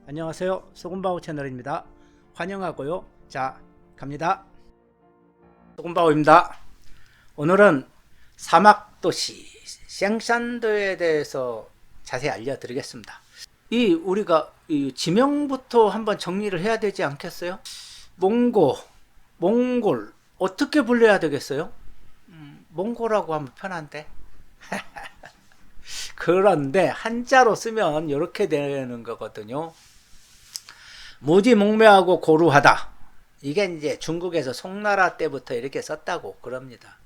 안녕하세요. 소금바오 채널입니다. 환영하고요. 자, 갑니다. 소금바오입니다. 오늘은 사막도시 생산도에 대해서 자세히 알려드리겠습니다. 우리가 이 지명부터 한번 정리를 해야 되지 않겠어요? 몽골 어떻게 불러야 되겠어요? 몽골하고 하면 편한데. 그런데 한자로 쓰면 이렇게 되는 거거든요. 무지몽매하고 고루하다. 이게 이제 중국에서 송나라 때부터 이렇게 썼다고 그럽니다.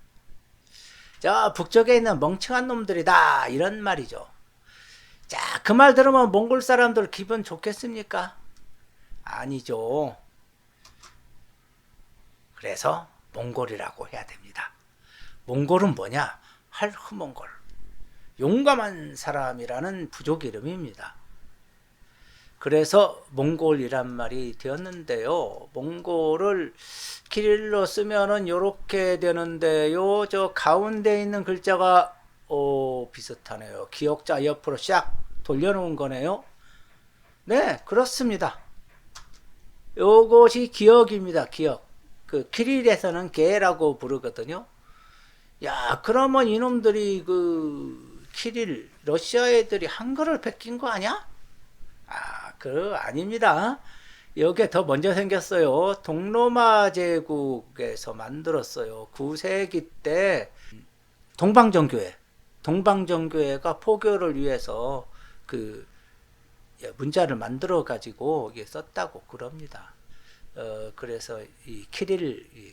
저 북쪽에 있는 멍청한 놈들이다 이런 말이죠. 자, 그 말 들으면 몽골 사람들 기분 좋겠습니까? 아니죠. 그래서 몽골이라고 해야 됩니다. 몽골은 뭐냐? 할흐몽골, 용감한 사람이라는 부족 이름입니다. 그래서 몽골이란 말이 되었는데요. 몽골을 키릴로 쓰면은 요렇게 되는데요. 저 가운데 있는 글자가 비슷하네요. 기역자 옆으로 샥 돌려놓은 거네요. 네, 그렇습니다. 요것이 기역입니다. 기역. 그 키릴에서는 개라고 부르거든요. 야, 그러면 이놈들이 그 키릴 러시아 애들이 한글을 베낀 거 아니야? 아닙니다. 여기에 더 먼저 생겼어요. 동로마 제국에서 만들었어요. 9세기 때 동방정교회가 포교를 위해서 그 문자를 만들어 가지고 썼다고 그럽니다. 그래서 이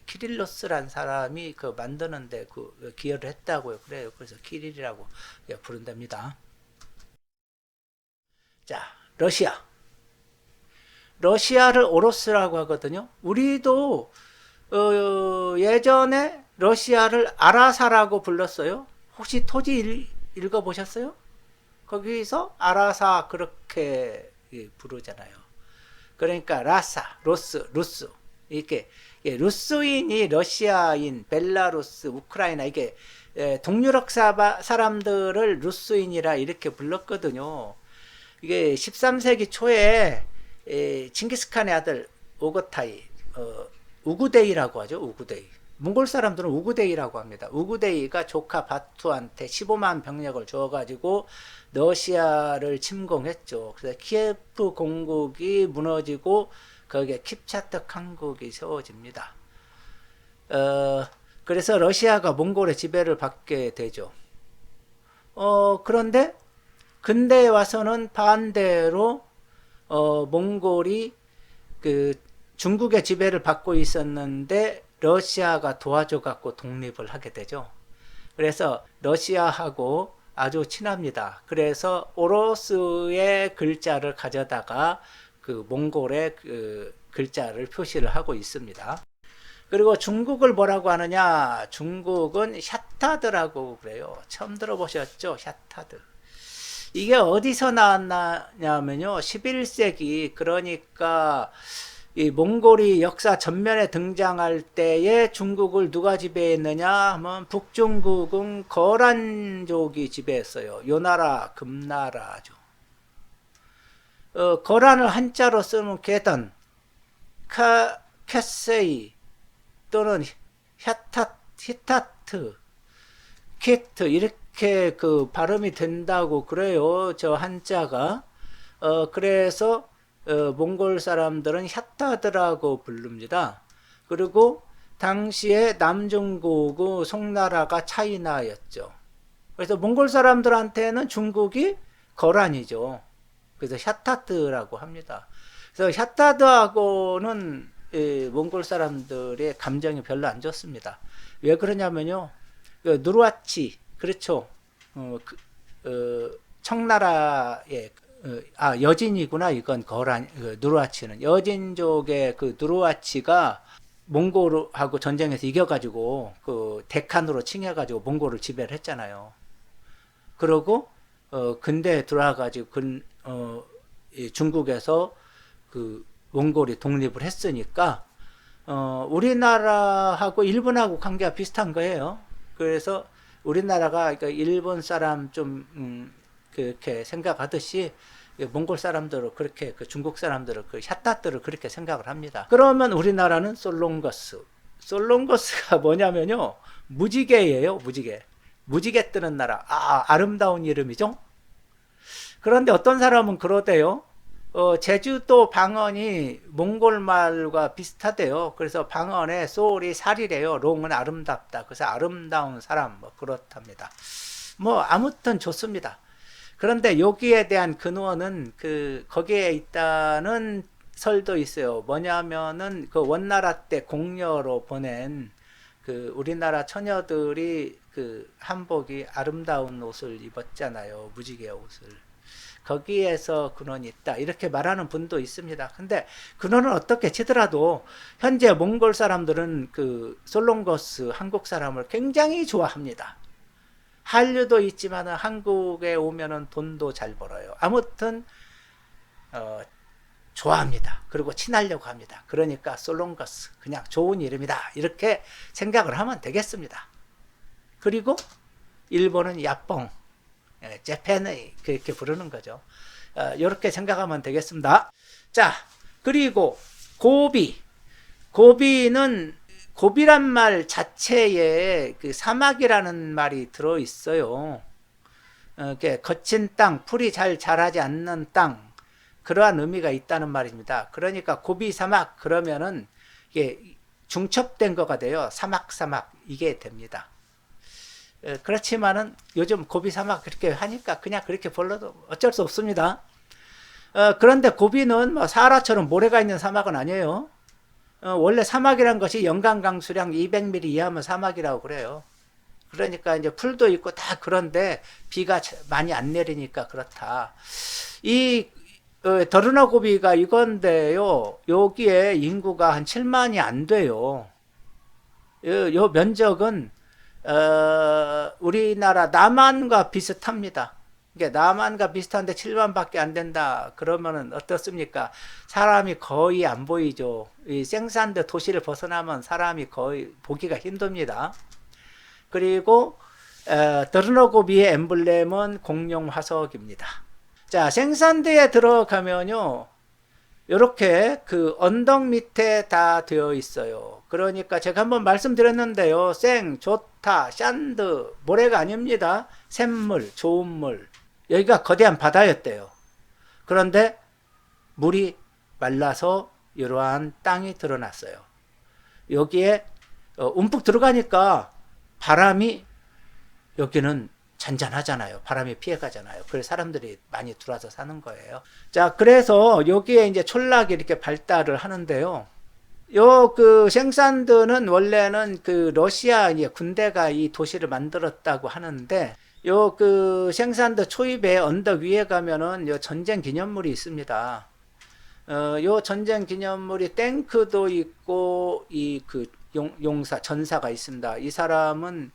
키릴로스란 사람이 그 만드는데 그 기여를 했다고요. 그래요. 그래서 키릴이라고 부른답니다. 자, 러시아를 오로스라고 하거든요. 우리도 예전에 러시아를 아라사라고 불렀어요. 혹시 토지 읽어보셨어요? 거기서 아라사 그렇게 부르잖아요. 그러니까 라사, 루스 이렇게 루스인이 러시아인, 벨라루스, 우크라이나 이게 동유럽 사람들을 루스인이라 이렇게 불렀거든요. 이게 13세기 초에 칭기스칸의 아들 오거타이, 우구데이라고 하죠. 우구데이. 몽골 사람들은 우구데이라고 합니다. 우구데이가 조카 바투한테 15만 병력을 줘가지고 러시아를 침공했죠. 그래서 키예프 공국이 무너지고 거기에 킵차트 강국이 세워집니다. 그래서 러시아가 몽골의 지배를 받게 되죠. 그런데 근대에 와서는 반대로 몽골이 그 중국의 지배를 받고 있었는데 러시아가 도와줘 갖고 독립을 하게 되죠. 그래서 러시아하고 아주 친합니다. 그래서 오로스의 글자를 가져다가 그 몽골의 그 글자를 표시를 하고 있습니다. 그리고 중국을 뭐라고 하느냐? 중국은 샤타드라고 그래요. 처음 들어보셨죠? 샤타드. 이게 어디서 나왔냐면요. 11세기, 그러니까 이 몽골이 역사 전면에 등장할 때에 중국을 누가 지배했느냐 하면 북중국은 거란족이 지배했어요. 요나라, 금나라죠. 거란을 한자로 쓰면 게던, 캐세이 또는 히타트, 키트 이렇게 그 발음이 된다고 그래요. 저 한자가. 그래서 몽골 사람들은 샤타드라고 부릅니다. 그리고 당시에 남중국 송나라가 차이나였죠. 그래서 몽골 사람들한테는 중국이 거란이죠. 그래서 샤타드라고 합니다. 그래서 샤타드하고는 몽골 사람들의 감정이 별로 안 좋습니다. 왜 그러냐면요. 누르아치, 그렇죠. 청나라의 여진이구나. 이건 거란, 누르아치는 여진족의 그 누르아치가 몽골하고 전쟁에서 이겨가지고 그 데칸으로 칭해가지고 몽골을 지배를 했잖아요. 그러고 근대에 들어와가지고 중국에서 그 몽골이 독립을 했으니까 우리나라하고 일본하고 관계가 비슷한 거예요. 그래서 우리나라가 그러니까 일본 사람 좀 그렇게 생각하듯이 몽골 사람들은 그렇게 그 중국 사람들은 그 샤타트를 그렇게 생각을 합니다. 그러면 우리나라는 솔롱거스. 솔롱거스가 뭐냐면요. 무지개예요, 무지개. 무지개 뜨는 나라. 아름다운 이름이죠. 그런데 어떤 사람은 그러대요. 제주도 방언이 몽골 말과 비슷하대요. 그래서 방언에 소울이 살이래요. 롱은 아름답다. 그래서 아름다운 사람 뭐 그렇답니다. 뭐 아무튼 좋습니다. 그런데 여기에 대한 근원은 거기에 있다는 설도 있어요. 뭐냐면은 그 원나라 때 공여로 보낸 그 우리나라 처녀들이 그 한복이 아름다운 옷을 입었잖아요. 무지개 옷을. 거기에서 근원이 있다. 이렇게 말하는 분도 있습니다. 근데 근원은 어떻게 치더라도 현재 몽골 사람들은 그 솔롱거스 한국 사람을 굉장히 좋아합니다. 한류도 있지만은 한국에 오면은 돈도 잘 벌어요. 아무튼 좋아합니다. 그리고 친하려고 합니다. 그러니까 솔롱거스 그냥 좋은 이름이다. 이렇게 생각을 하면 되겠습니다. 그리고 일본은 야뽕, 재팬의 그렇게 부르는 거죠. 이렇게 생각하면 되겠습니다. 자, 그리고 고비. 고비란 말 자체에 그 사막이라는 말이 들어 있어요. 거친 땅, 풀이 잘 자라지 않는 땅, 그러한 의미가 있다는 말입니다. 그러니까 고비 사막 그러면은 이게 중첩된 거가 돼요. 사막 이게 됩니다. 그렇지만은 요즘 고비 사막 그렇게 하니까 그냥 그렇게 불러도 어쩔 수 없습니다. 그런데 고비는 뭐 사하라처럼 모래가 있는 사막은 아니에요. 원래 사막이란 것이 연간 강수량 200mm 이하면 사막이라고 그래요. 그러니까 이제 풀도 있고 다 그런데 비가 많이 안 내리니까 그렇다. 이 더르너 고비가 이건데요. 여기에 인구가 한 7만이 안 돼요. 요 면적은 우리나라 남한과 비슷합니다. 이게 남한과 비슷한데 7만밖에 안 된다. 그러면은 어떻습니까? 사람이 거의 안 보이죠. 이 생산대 도시를 벗어나면 사람이 거의 보기가 힘듭니다. 그리고 더르너고비의 엠블렘은 공룡 화석입니다. 자, 생산대에 들어가면요. 이렇게 그 언덕 밑에 다 되어 있어요. 그러니까 제가 한번 말씀드렸는데요. 좋다, 샨드, 모래가 아닙니다. 샘물, 좋은 물. 여기가 거대한 바다였대요. 그런데 물이 말라서 이러한 땅이 드러났어요. 여기에 움푹 들어가니까 바람이 여기는 잔잔하잖아요. 바람이 피해가잖아요. 그래서 사람들이 많이 들어와서 사는 거예요. 자, 그래서 여기에 이제 촌락이 이렇게 발달을 하는데요. 그 생산드는 원래는 그 러시아 군대가 이 도시를 만들었다고 하는데, 그 생산드 초입에 언덕 위에 가면은 요 전쟁 기념물이 있습니다. 요 전쟁 기념물이 탱크도 있고 용사 전사가 있습니다. 이 사람은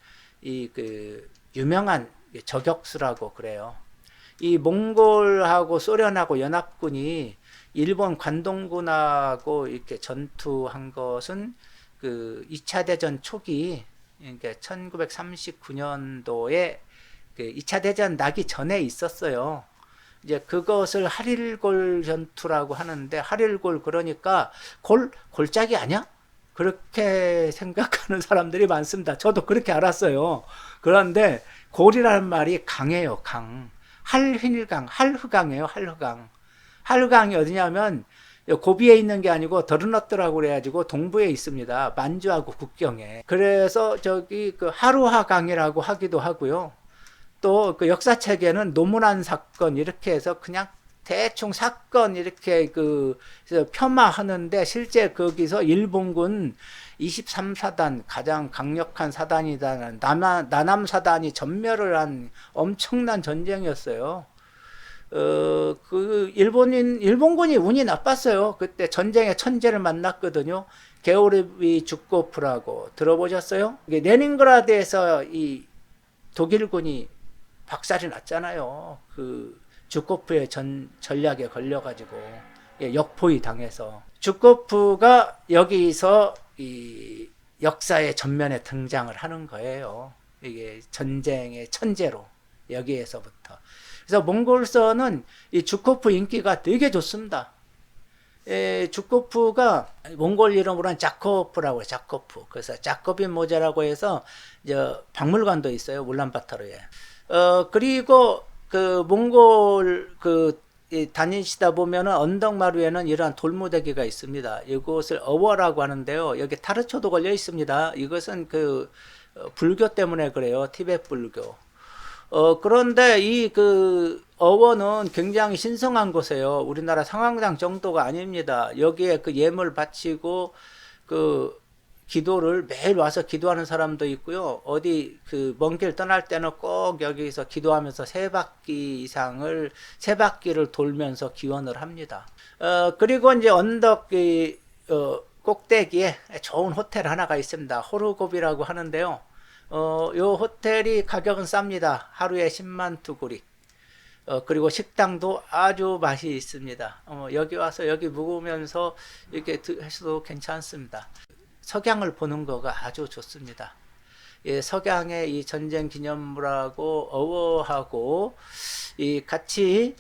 유명한 저격수라고 그래요. 이 몽골하고 소련하고 연합군이 일본 관동군하고 이렇게 전투한 것은 그 2차 대전 초기, 그러니까 1939년도에 그 2차 대전 나기 전에 있었어요. 이제 그것을 하릴골 전투라고 하는데, 하릴골 그러니까 골짜기 아니야? 그렇게 생각하는 사람들이 많습니다. 저도 그렇게 알았어요. 그런데 골이라는 말이 강해요, 강. 할흐강이에요, 할흐강. 할흐강이 어디냐면 고비에 있는 게 아니고 더르너트라고 그래가지고 동부에 있습니다. 만주하고 국경에. 그래서 저기 그 하루하강이라고 하기도 하고요. 또 그 역사책에는 노문안 사건 이렇게 해서 그냥 대충 사건 이렇게 폄하하는데, 실제 거기서 일본군 23사단 가장 강력한 사단이다는 나남 사단이 전멸을 한 엄청난 전쟁이었어요. 일본군이 운이 나빴어요. 그때 전쟁의 천재를 만났거든요. 게오르비 주코프라고 들어보셨어요? 레닌그라드에서 이 독일군이 박살이 났잖아요. 주코프의 전략에 걸려가지고 역포위 당해서. 주코프가 여기서 이 역사의 전면에 등장을 하는 거예요. 이게 전쟁의 천재로, 여기에서부터. 그래서 몽골서는 이 주코프 인기가 되게 좋습니다. 주코프가 몽골 이름으로는 자코프라고 해요. 자코프. 그래서 자코빈 모자라고 해서 이제 박물관도 있어요. 울란바토르에. 그리고 그 몽골 다니시다 보면은 언덕마루에는 이러한 돌무더기가 있습니다. 이곳을 어워라고 하는데요. 여기 타르초도 걸려 있습니다. 이것은 불교 때문에 그래요. 티베트 불교. 그런데 어원은 굉장히 신성한 곳이에요. 우리나라 성황당 정도가 아닙니다. 여기에 예물 바치고 기도를 매일 와서 기도하는 사람도 있고요. 어디 먼 길 떠날 때는 꼭 여기서 기도하면서 세 바퀴를 돌면서 기원을 합니다. 그리고 이제 언덕 꼭대기에 좋은 호텔 하나가 있습니다. 호르곱이라고 하는데요. 요 호텔이 가격은 쌉니다. 하루에 10만 투구리. 그리고 식당도 아주 맛이 있습니다. 여기 와서 여기 묵으면서 이렇게 해서도 괜찮습니다. 석양을 보는 거가 아주 좋습니다. 예, 석양의 이 전쟁 기념물하고 어워하고 같이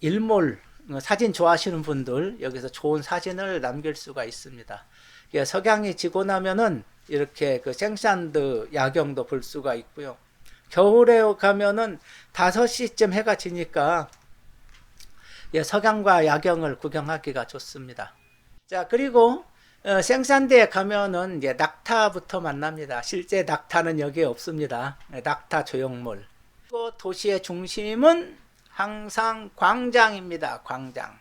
일몰 사진 좋아하시는 분들 여기서 좋은 사진을 남길 수가 있습니다. 예, 석양이 지고 나면은 이렇게 생산드 야경도 볼 수가 있고요. 겨울에 가면은 5시쯤 해가 지니까 예, 석양과 야경을 구경하기가 좋습니다. 자, 그리고 생산대에 가면은 이제 낙타부터 만납니다. 실제 낙타는 여기에 없습니다. 낙타 조형물. 그리고 도시의 중심은 항상 광장입니다. 광장.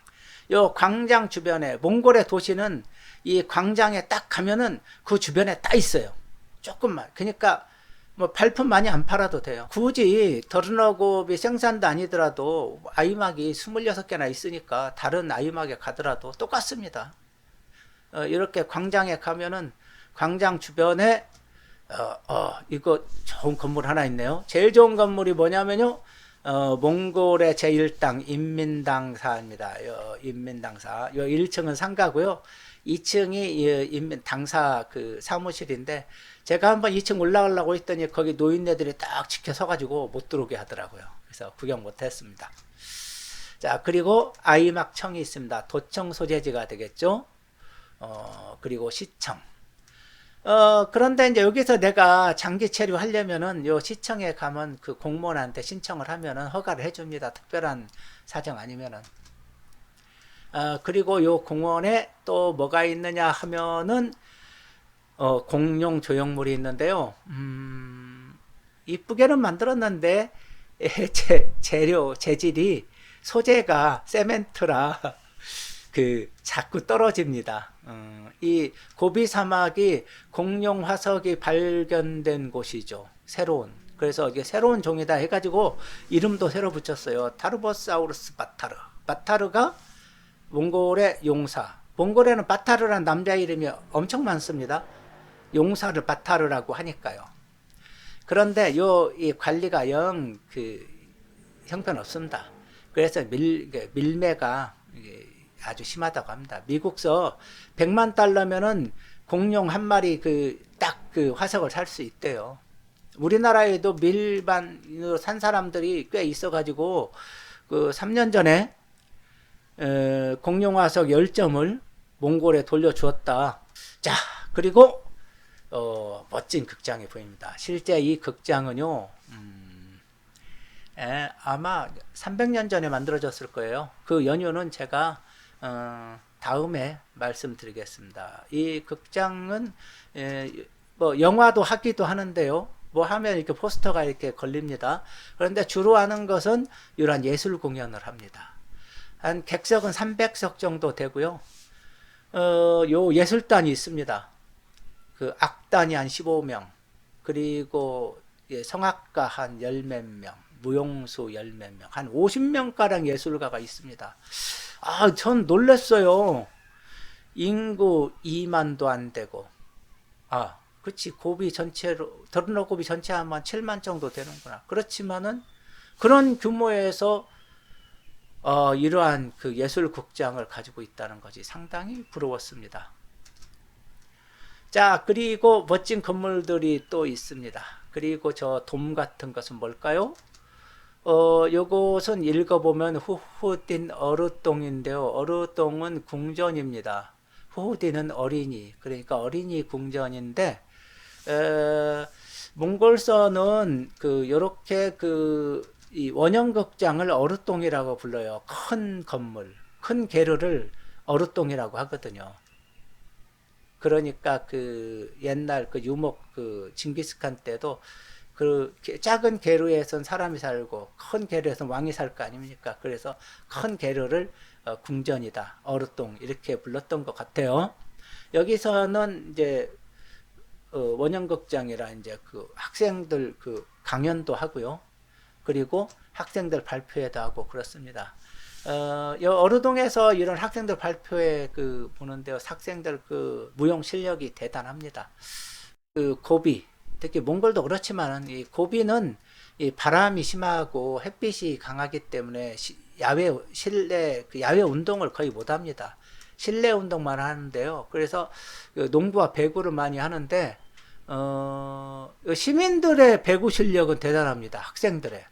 요 광장 주변에 몽골의 도시는 이 광장에 딱 가면은 그 주변에 딱 있어요. 조금만. 그러니까 뭐 발품 많이 안 팔아도 돼요. 굳이 더르너곱이 생산도 아니더라도 아이막이 26개나 있으니까 다른 아이막에 가더라도 똑같습니다. 이렇게 광장에 가면은 광장 주변에 이거 좋은 건물 하나 있네요. 제일 좋은 건물이 뭐냐면요. 몽골의 제1당 인민당사입니다. 인민당사. 1층은 상가고요. 2층이 인민당사 사무실인데 제가 한번 2층 올라가려고 했더니 거기 노인네들이 딱 지켜서 가지고 못 들어오게 하더라고요. 그래서 구경 못 했습니다. 자, 그리고 아이막청이 있습니다. 도청 소재지가 되겠죠. 그리고 시청. 그런데 이제 여기서 내가 장기 체류하려면은 요 시청에 가면 공무원한테 신청을 하면은 허가를 해줍니다. 특별한 사정 아니면은. 그리고 요 공원에 또 뭐가 있느냐 하면은, 공룡 조형물이 있는데요. 이쁘게는 만들었는데, 재질이, 소재가 세멘트라, 자꾸 떨어집니다. 이 고비 사막이 공룡 화석이 발견된 곳이죠. 새로운. 그래서 이게 새로운 종이다 해가지고 이름도 새로 붙였어요. 타르보사우루스 바타르. 바타르가 몽골의 용사. 몽골에는 바타르라는 남자 이름이 엄청 많습니다. 용사를 바타르라고 하니까요. 그런데 이 관리가 영 형편없습니다. 그래서 밀매가 아주 심하다고 합니다. 미국서 100만 달러면은 공룡 한 마리 딱 화석을 살 수 있대요. 우리나라에도 밀반으로 산 사람들이 꽤 있어가지고 3년 전에 공룡 화석 10점을 몽골에 돌려주었다. 자, 그리고 멋진 극장이 보입니다. 실제 이 극장은요, 아마 300년 전에 만들어졌을 거예요. 그 연유는 제가 다음에 말씀드리겠습니다. 이 극장은 뭐 영화도 하기도 하는데요. 뭐 하면 이렇게 포스터가 이렇게 걸립니다. 그런데 주로 하는 것은 이러한 예술 공연을 합니다. 한 객석은 300석 정도 되고요. 요 예술단이 있습니다. 악단이 한 15명, 그리고 성악가 한 10몇 명, 무용수 10몇 명, 한 50명가량 예술가가 있습니다. 전 놀랐어요. 인구 2만도 안 되고. 그치, 고비 전체로, 더르너 고비 전체 하면 7만 정도 되는구나. 그렇지만은, 그런 규모에서, 이러한 예술 극장을 가지고 있다는 것이 상당히 부러웠습니다. 자, 그리고 멋진 건물들이 또 있습니다. 그리고 저 돔 같은 것은 뭘까요? 요것은 읽어보면 후후딘 어르똥인데요. 어르똥은 궁전입니다. 후후딘은 어린이, 그러니까 어린이 궁전인데, 몽골서는 요렇게 이 원형극장을 어르똥이라고 불러요. 큰 건물, 큰 게르를 어르똥이라고 하거든요. 그러니까 옛날 유목 징기스칸 때도 작은 게르에선 사람이 살고 큰 게르에선 왕이 살 거 아닙니까? 그래서 큰 게르를 궁전이다, 어르똥 이렇게 불렀던 것 같아요. 여기서는 이제 원형극장이라 이제 학생들 강연도 하고요. 그리고 학생들 발표회도 하고 그렇습니다. 어르동에서 이런 학생들 발표회 보는데요. 학생들 무용 실력이 대단합니다. 고비, 특히 몽골도 그렇지만 이 고비는 이 바람이 심하고 햇빛이 강하기 때문에 실내 야외 운동을 거의 못 합니다. 실내 운동만 하는데요. 그래서 농구와 배구를 많이 하는데 시민들의 배구 실력은 대단합니다. 학생들의.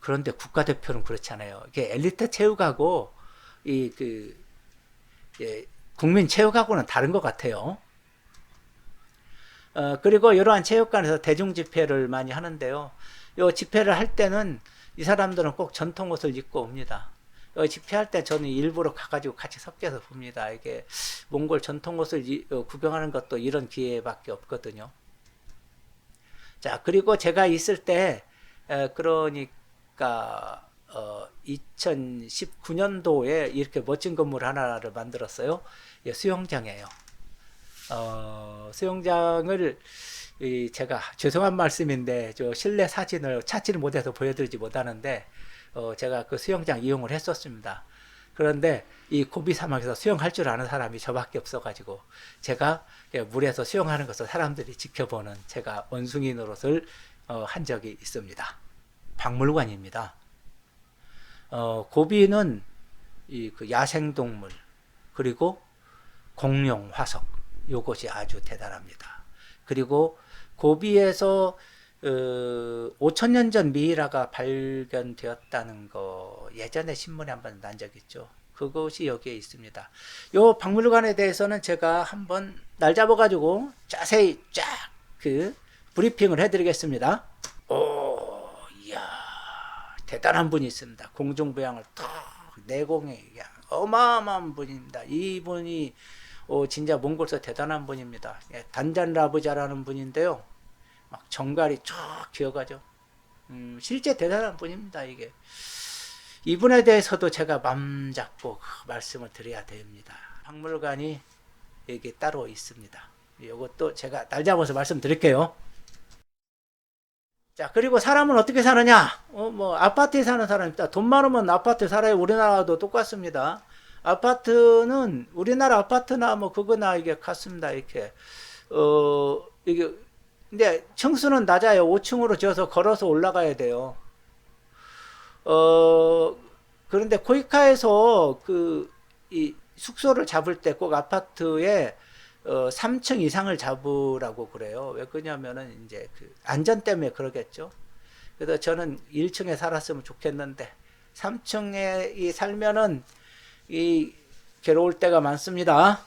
그런데 국가대표는 그렇잖아요. 이게 엘리트 체육하고 국민 체육하고는 다른 것 같아요. 그리고 이러한 체육관에서 대중 집회를 많이 하는데요. 이 집회를 할 때는 이 사람들은 꼭 전통 옷을 입고 옵니다. 집회할 때 저는 일부러 가가지고 같이 섞여서 봅니다. 이게 몽골 전통 옷을 구경하는 것도 이런 기회밖에 없거든요. 자, 그리고 제가 있을 때 그러니까 2019년도에 이렇게 멋진 건물 하나를 만들었어요. 수영장이에요. 수영장을 제가 죄송한 말씀인데 저 실내 사진을 찾지를 못해서 보여드리지 못하는데 제가 그 수영장 이용을 했었습니다. 그런데 이 고비 사막에서 수영할 줄 아는 사람이 저밖에 없어가지고 제가 물에서 수영하는 것을 사람들이 지켜보는 제가 원숭이 노릇을 한 적이 있습니다. 박물관입니다. 고비는 야생동물 그리고 공룡, 화석 요것이 아주 대단합니다. 그리고 고비에서 5,000년 전 미이라가 발견되었다는 거 예전에 신문에 한번 난 적 있죠. 그것이 여기에 있습니다. 요 박물관에 대해서는 제가 한번 날 잡아가지고 자세히 쫙 브리핑을 해드리겠습니다. 이야, 대단한 분이 있습니다. 공중부양을 탁 내공에 어마어마한 분입니다. 이분이 진짜 몽골서 대단한 분입니다. 단잔 라브자라는 분인데요. 막 정갈이 쫙 기어가죠. 실제 대단한 분입니다. 이분에 대해서도 제가 맘 잡고 말씀을 드려야 됩니다. 박물관이 여기 따로 있습니다. 이것도 제가 날 잡아서 말씀드릴게요. 자, 그리고 사람은 어떻게 사느냐? 아파트에 사는 사람입니다. 돈 많으면 아파트에 살아요. 우리나라도 똑같습니다. 아파트는 우리나라 아파트나 그거나 이게 같습니다. 이게 근데 층수는 낮아요. 5층으로 지어서 걸어서 올라가야 돼요. 그런데 코이카에서 이 숙소를 잡을 때 꼭 아파트에 3층 이상을 잡으라고 그래요. 왜 그러냐면은 이제 안전 때문에 그러겠죠. 그래서 저는 1층에 살았으면 좋겠는데 3층에 살면은 괴로울 때가 많습니다.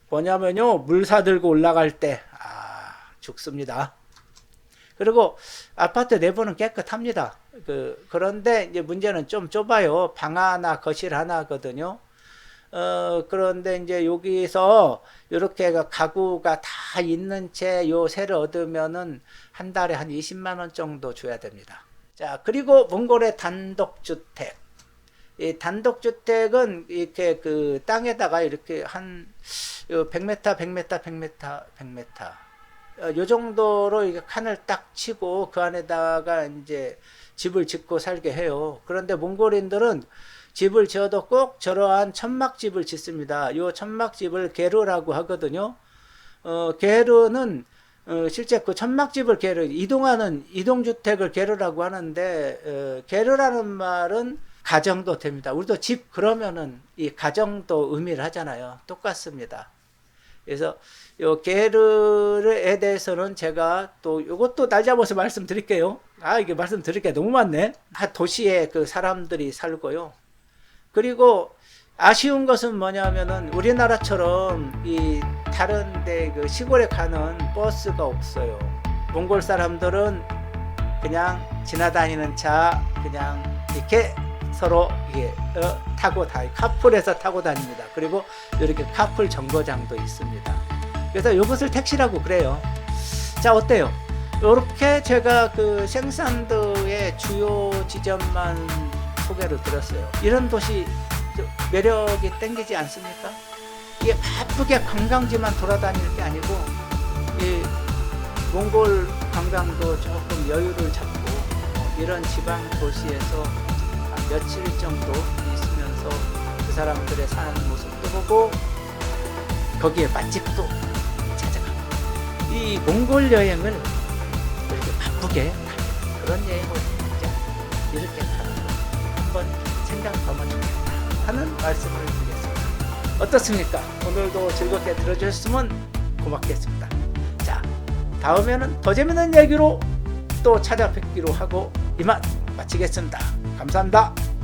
뭐냐면요, 물 사들고 올라갈 때 죽습니다. 그리고 아파트 내부는 깨끗합니다. 그런데 이제 문제는 좀 좁아요. 방 하나, 거실 하나거든요. 그런데 이제 여기서 이렇게 가구가 다 있는 채 요 세를 얻으면은 한 달에 한 20만 원 정도 줘야 됩니다. 자, 그리고 몽골의 단독주택. 이 단독주택은 이렇게 땅에다가 이렇게 한 100m, 100m, 100m, 100m. 요 정도로 이게 칸을 딱 치고 그 안에다가 이제 집을 짓고 살게 해요. 그런데 몽골인들은 집을 지어도 꼭 저러한 천막집을 짓습니다. 요 천막집을 게르라고 하거든요. 게르는 실제 그 천막집을 이동주택을 게르라고 하는데 게르라는 말은 가정도 됩니다. 우리도 집 그러면은 이 가정도 의미를 하잖아요. 똑같습니다. 그래서 요 게르에 대해서는 제가 또 이것도 날 잡아서 말씀드릴게요. 이게 말씀드릴 게 너무 많네. 도시에 그 사람들이 살고요. 그리고 아쉬운 것은 뭐냐면은 우리나라처럼 이 다른데 그 시골에 가는 버스가 없어요. 몽골 사람들은 그냥 지나다니는 차 그냥 이렇게 서로 이게 타고 카풀해서 타고 다닙니다. 그리고 이렇게 카풀 정거장도 있습니다. 그래서 이것을 택시라고 그래요. 자, 어때요? 이렇게 제가 그 생산도의 주요 지점만 소개를 드렸어요. 이런 도시 매력이 땡기지 않습니까? 이게 바쁘게 관광지만 돌아다닐 게 아니고 이 몽골 관광도 조금 여유를 잡고 이런 지방 도시에서 한 며칠 정도 있으면서 그 사람들의 사는 모습도 보고 거기에 맛집도 찾아가고 이 몽골 여행을 이렇게 바쁘게 그런 여행을 진짜 이렇게 가는 거 한번 생각하면 좋겠다 하는 말씀을 드리겠습니다. 어떻습니까? 오늘도 즐겁게 들어주셨으면 고맙겠습니다. 자, 다음에는 더 재밌는 얘기로 또 찾아뵙기로 하고 이만 마치겠습니다. 감사합니다.